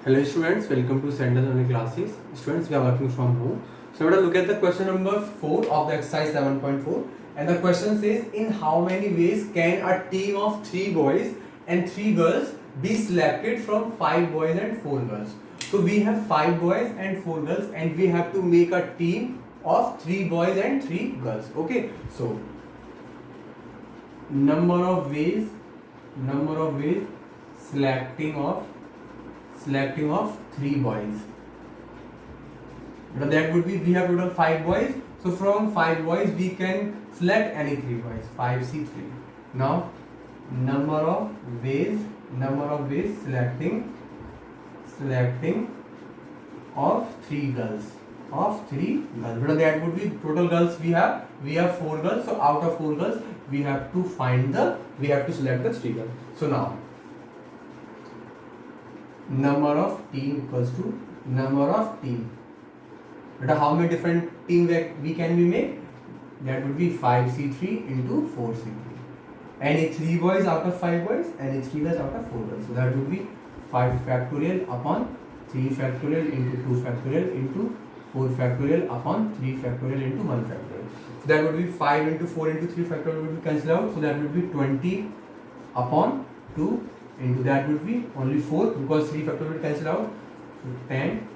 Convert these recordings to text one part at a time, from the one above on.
Hello students, welcome to Center Learning Classes. Students, we are working from home. So let us look at the question number 4 of the exercise 7.4, and the question says, in how many ways can a team of 3 boys and 3 girls be selected from 5 boys and 4 girls? So we have 5 boys and 4 girls and we have to make a team of 3 boys and 3 girls. Okay, so number of ways selecting of 3 boys. But that would be, we have total 5 boys. So from 5 boys we can select any 3 boys. 5C3. Now number of ways selecting of 3 girls. But that would be, total girls we have 4 girls. So out of 4 girls we have to select the 3 girls. So now number of team equals to number of team. But how many different team we can be made? That would be 5C3 into 4C3. Any 3 boys out of 5 boys, any 3 girls out of 4 girls. So that would be 5 factorial upon 3 factorial into 2 factorial into 4 factorial upon 3 factorial into 1 factorial. So that would be 5 into 4 into 3 factorial would be cancelled out. So that would be 20 upon 2 into, that would be only 4 because 3 factorial will cancel out. So 10.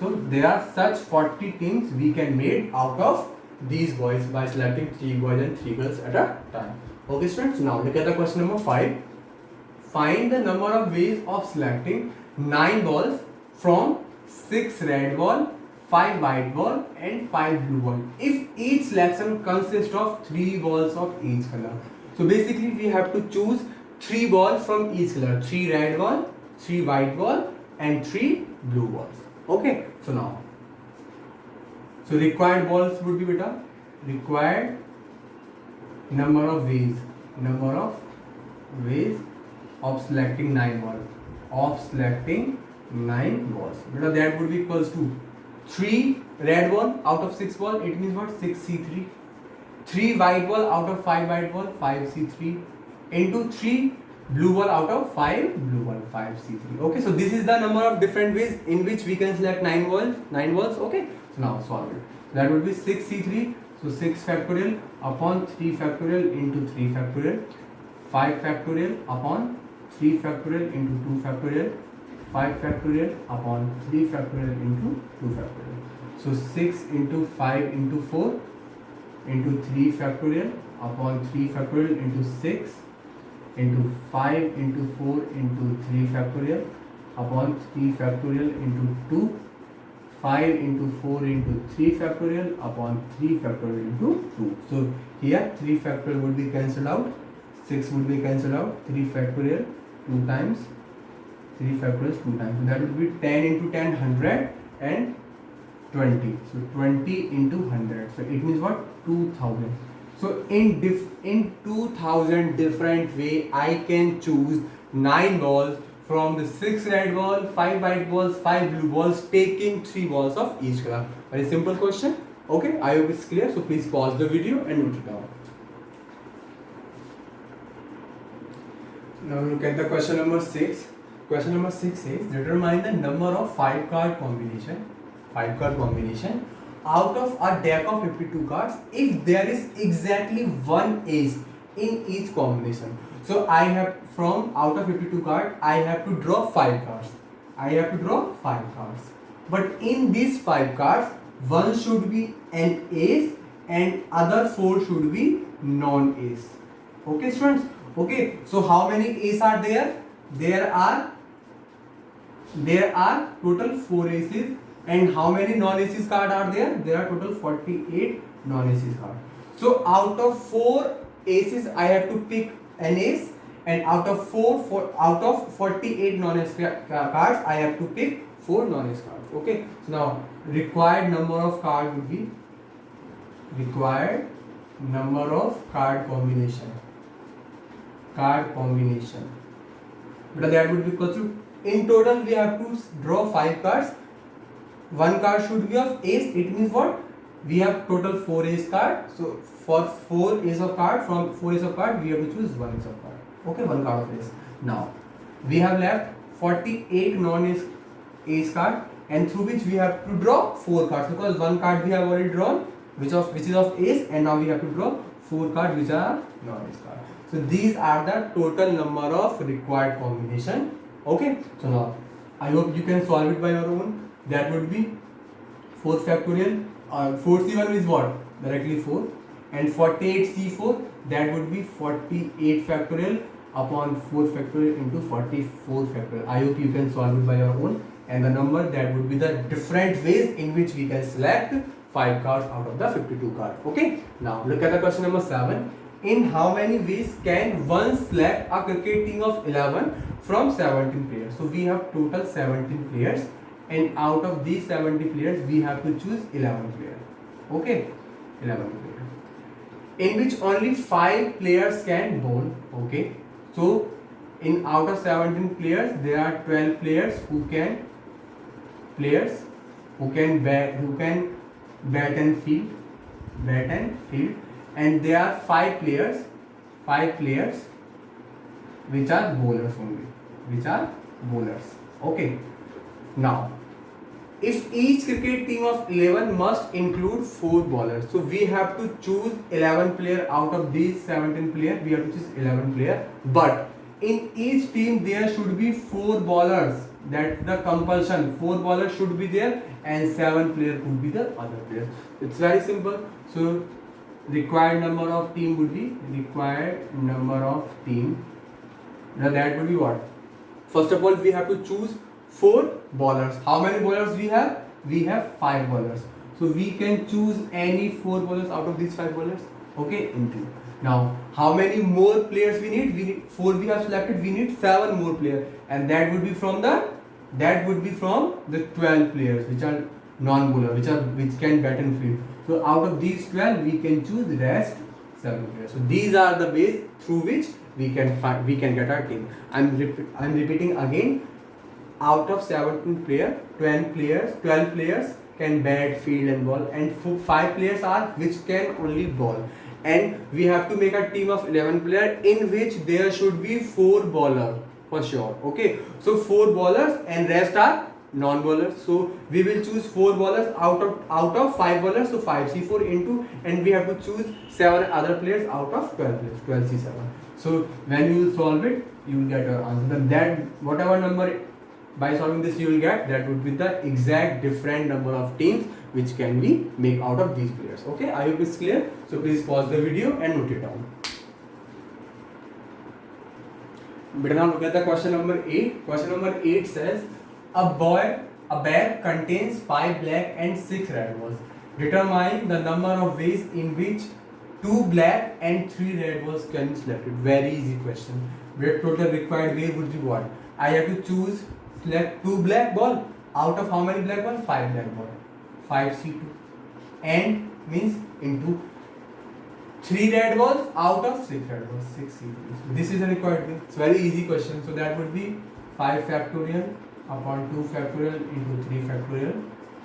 So there are such 40 teams we can make out of these boys by selecting 3 boys and 3 girls at a time. Okay students, now look at the question number 5. Find the number of ways of selecting 9 balls from 6 red ball, 5 white ball and 5 blue ball if each selection consists of 3 balls of each color. So basically we have to choose 3 balls from each color, 3 red ball, 3 white ball and 3 blue balls. Okay, so now, so required balls would be beta, required number of ways of selecting 9 balls, beta, that would be equals to 3 red ball out of 6 ball, it means what, 6C3, 3 white ball out of 5 white ball, 5C3 into 3 blue ball out of 5 blue ball, 5C3. Okay, so this is the number of different ways in which we can select 9 balls. Okay, so now solve it. So that would be 6C3, so 6 factorial upon 3 factorial into 3 factorial, 5 factorial upon 3 factorial into 2 factorial, 5 factorial upon 3 factorial into 2 factorial. So 6 into 5 into 4 into 3 factorial upon 3 factorial into 6 into 5 into 4 into 3 factorial upon 3 factorial into 2, 5 into 4 into 3 factorial upon 3 factorial into 2. So here 3 factorial would be cancelled out, 6 would be cancelled out, 3 factorial 2 times, 3 factorial 2 times. So that would be 10 into 10, 100 and 20. So 20 into 100. So it means what? 2000. So in 2000 different way I can choose 9 balls from the 6 red ball, 5 white balls, 5 blue balls, taking 3 balls of each color. Very simple question. Okay, I hope it's clear. So please pause the video and note it down. Now look at the question number 6. Question number 6 says, determine the number of 5 card combination out of a deck of 52 cards if there is exactly one ace in each combination. So I have, from out of 52 cards, I have to draw 5 cards. But in these 5 cards, one should be an ace and other 4 should be non-ace. Okay students? Okay, so how many aces are there? There are total 4 aces. And how many non-aces cards are there? There are total 48 non-aces cards. So out of 4 aces, I have to pick an ace, and out of 48 non-ace cards, I have to pick 4 non-ace cards. Okay. So now required number of cards would be required number of card combination. But that would be equal to, in total we have to draw 5 cards. 1 card should be of ace. It means what? We have total 4 ace card. So for 4 ace of card, from 4 ace of card, we have to choose 1 ace of card. Okay, 1 card of ace. Now we have left 48 non-ace ace card, and through which we have to draw 4 cards, because one card we have already drawn, which is of ace, and now we have to draw 4 cards which are non-ace cards. So these are the total number of required combination. Okay, so now I hope you can solve it by your own. That would be 4 factorial. 4c1 is what? Directly 4, and 48c4, that would be 48 factorial upon 4 factorial into 44 factorial. I hope you can solve it by your own. And the number, that would be the different ways in which we can select 5 cards out of the 52 cards. Okay, now look at the question number 7. In how many ways can one select a cricket team of 11 from 17 players? So we have total 17 players, and out of these 70 players we have to choose 11 players. Okay, 11 players, in which only 5 players can bowl. Okay, so in out of 17 players there are 12 players who can bat and field, and there are 5 players which are bowlers only, Okay, now if each cricket team of 11 must include 4 bowlers, so we have to choose 11 player out of these 17 players. We have to choose 11 player, but in each team there should be 4 bowlers. That's the compulsion. 4 bowlers should be there, and 7 players could be the other players. It's very simple. So required number of team would be Now that would be what? First of all, we have to choose 4 bowlers. How many bowlers we have? We have 5 bowlers. So we can choose any 4 bowlers out of these 5 bowlers. Okay, into. Now, how many more players we need? 4 we have selected. We need 7 more players, and that would be from the 12 players which are non-bowler, which can bat and field. So out of these 12, we can choose the rest 7 players. So these are the ways through which we can get our team. I'm repeating again. Out of 17 players, 12 players can bat, field and ball, and 5 players are which can only ball. And we have to make a team of 11 players in which there should be 4 bowlers for sure. Okay, so 4 bowlers and rest are non-bowlers. So we will choose 4 bowlers out of 5 bowlers. So 5c4 into, and we have to choose 7 other players out of 12 players, 12c7. So when you will solve it, you will get your answer. Then that whatever number by solving this you will get, that would be the exact different number of teams which can be made out of these players. Okay, I hope it's clear. So please pause the video and note it down. But now look at the question number 8. Question number 8 says a bag contains 5 black and 6 red balls. Determine the number of ways in which 2 black and 3 red balls can be selected. Very easy question. Where total required way would be what? I have to select 2 black ball out of how many black ball? 5 black ball. 5c2, and means into 3 red balls out of 6 red balls, 6c2. This is a required way. It's very easy question. So that would be 5 factorial upon 2 factorial into 3 factorial,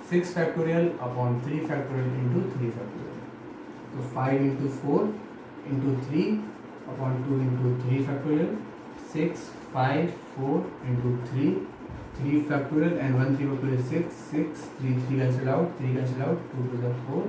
6 factorial upon 3 factorial into 3 factorial. So 5 into 4 into 3 upon 2 into 3 factorial, 6, 5, 4 into 3 factorial, and 1 3 factorial is 6, 3 cancel out, 2 to the 4.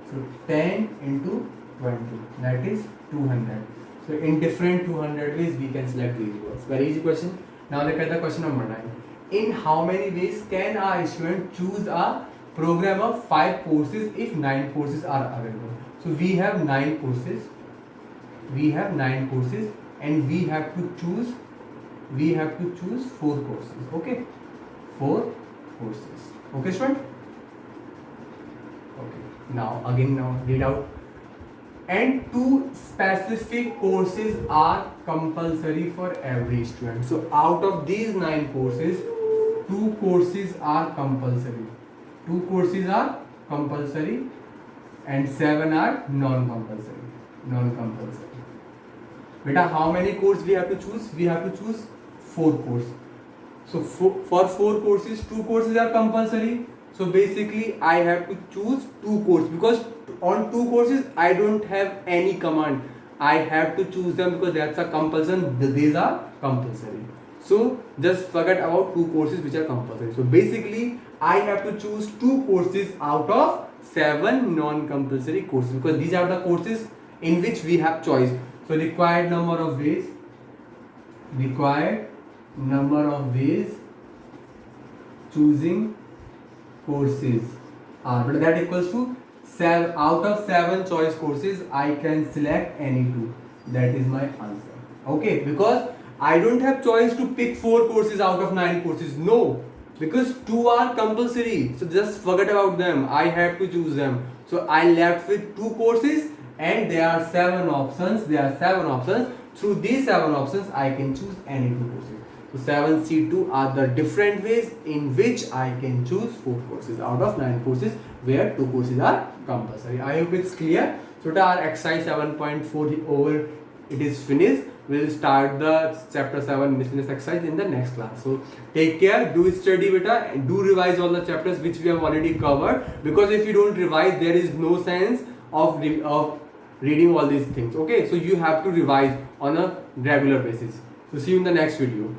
So 10 into 20, that is 200. So in different 200 ways we can select these words. Very easy question. Now look at the question number 9. In how many ways can a student choose a program of 5 courses if 9 courses are available? So we have 9 courses. And we have to choose 4 courses. Okay, 4 courses. Okay, student. Okay. Now read out. And 2 specific courses are compulsory for every student. So out of these 9 courses, 2 courses are compulsory. 2 courses are compulsory, and 7 are non-compulsory. Beta, how many courses we have to choose? We have to choose 4 courses. So for 4 courses, 2 courses are compulsory. So basically I have to choose 2 courses, because on 2 courses I don't have any command. I have to choose them because that's a compulsion. These are compulsory. So just forget about 2 courses which are compulsory. So basically I have to choose 2 courses out of 7 non-compulsory courses, because these are the courses in which we have choice. So required number of ways choosing courses are, but that equals to 7 out of 7 choice courses I can select any 2. That is my answer. Okay, because I don't have choice to pick 4 courses out of 9 courses. No, because 2 are compulsory. So just forget about them. I have to choose them. So I left with 2 courses and there are 7 options. Through these 7 options, I can choose any 2 courses. So 7C2 are the different ways in which I can choose 4 courses out of 9 courses where 2 courses are compulsory. I hope it's clear. So our exercise 7.4 over, it is finished. We'll start the chapter 7 miscellaneous exercise in the next class. So take care, do study beta, and do revise all the chapters which we have already covered, because if you don't revise, there is no sense of reading all these things. Okay, so you have to revise on a regular basis. So see you in the next video.